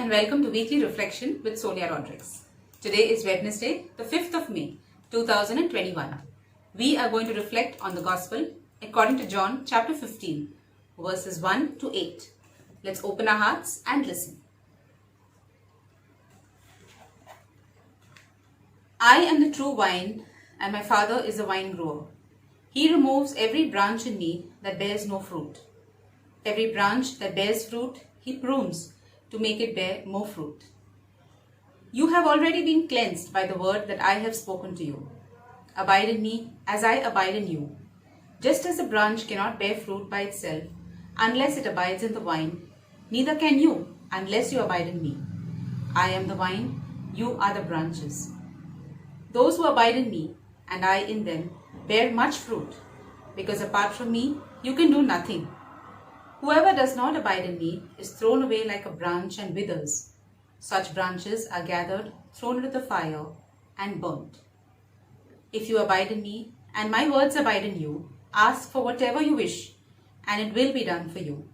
and welcome to Weekly Reflection with Sonia Rodrigues. Today is Wednesday, the 5th of May, 2021. We are going to reflect on the Gospel according to John chapter 15, verses 1 to 8. Let's open our hearts and listen. I am the true vine, and my Father is the vine grower. He removes every branch in me that bears no fruit. Every branch that bears fruit, he prunes to make it bear more fruit. You have already been cleansed by the word that I have spoken to you. Abide in me as I abide in you. Just as a branch cannot bear fruit by itself unless it abides in the vine, neither can you unless you abide in me. I am the vine, you are the branches. Those who abide in me and I in them bear much fruit, because apart from me you can do nothing. Whoever does not abide in me is thrown away like a branch and withers. Such branches are gathered, thrown into the fire, and burnt. If you abide in me, and my words abide in you, ask for whatever you wish, and it will be done for you.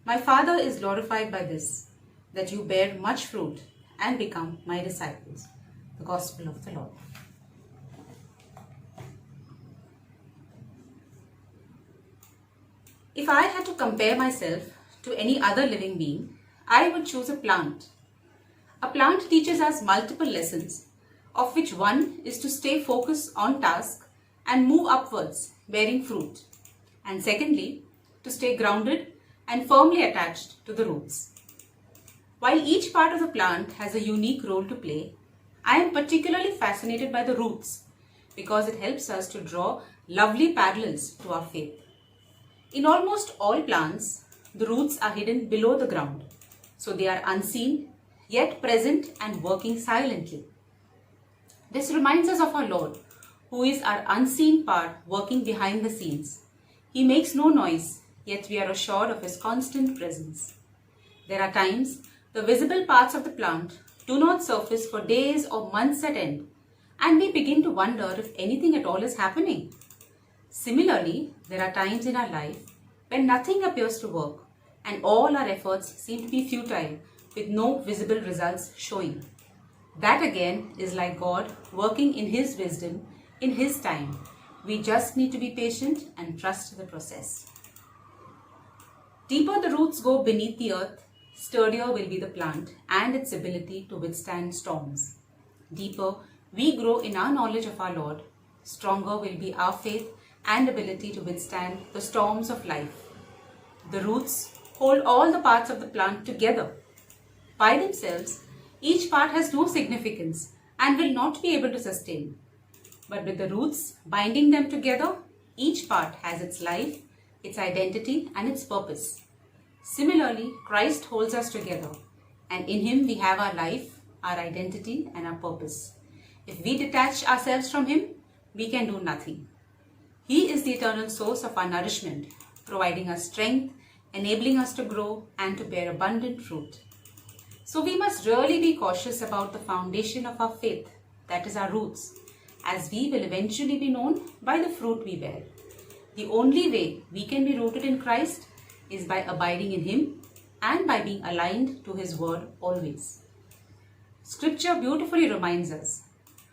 My Father is glorified by this, that you bear much fruit and become my disciples. The Gospel of the Lord. If I had to compare myself to any other living being, I would choose a plant. A plant teaches us multiple lessons, of which one is to stay focused on task and move upwards, bearing fruit. And secondly, to stay grounded and firmly attached to the roots. While each part of the plant has a unique role to play, I am particularly fascinated by the roots because it helps us to draw lovely parallels to our faith. In almost all plants, the roots are hidden below the ground, so they are unseen, yet present and working silently. This reminds us of our Lord, who is our unseen part working behind the scenes. He makes no noise, yet we are assured of His constant presence. There are times the visible parts of the plant do not surface for days or months at end, and we begin to wonder if anything at all is happening. Similarly, there are times in our life when nothing appears to work and all our efforts seem to be futile with no visible results showing. That again is like God working in His wisdom in His time. We just need to be patient and trust the process. Deeper the roots go beneath the earth, sturdier will be the plant and its ability to withstand storms. Deeper we grow in our knowledge of our Lord, stronger will be our faith and ability to withstand the storms of life. The roots hold all the parts of the plant together. By themselves, each part has no significance and will not be able to sustain. But with the roots binding them together, each part has its life, its identity, and its purpose. Similarly, Christ holds us together, and in Him we have our life, our identity, and our purpose. If we detach ourselves from Him, we can do nothing. He is the eternal source of our nourishment, providing us strength, enabling us to grow and to bear abundant fruit. So we must really be cautious about the foundation of our faith, that is our roots, as we will eventually be known by the fruit we bear. The only way we can be rooted in Christ is by abiding in Him and by being aligned to His word always. Scripture beautifully reminds us,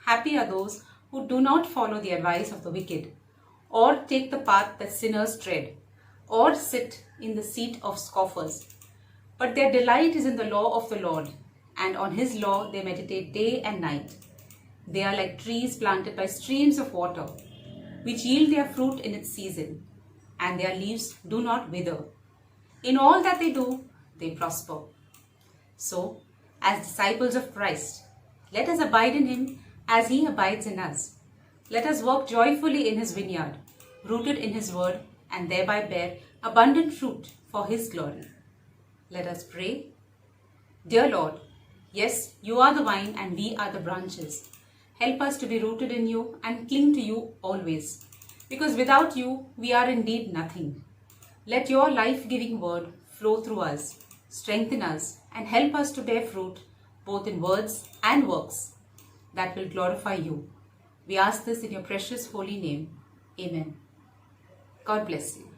happy are those who do not follow the advice of the wicked, or take the path that sinners tread, or sit in the seat of scoffers. But their delight is in the law of the Lord, and on His law they meditate day and night. They are like trees planted by streams of water, which yield their fruit in its season, and their leaves do not wither. In all that they do, they prosper. So, as disciples of Christ, let us abide in Him as He abides in us. Let us work joyfully in His vineyard, rooted in His word, and thereby bear abundant fruit for His glory. Let us pray. Dear Lord, yes, You are the vine and we are the branches. Help us to be rooted in You and cling to You always, because without You, we are indeed nothing. Let Your life-giving word flow through us, strengthen us, and help us to bear fruit, both in words and works, that will glorify You. We ask this in Your precious holy name. Amen. God bless you.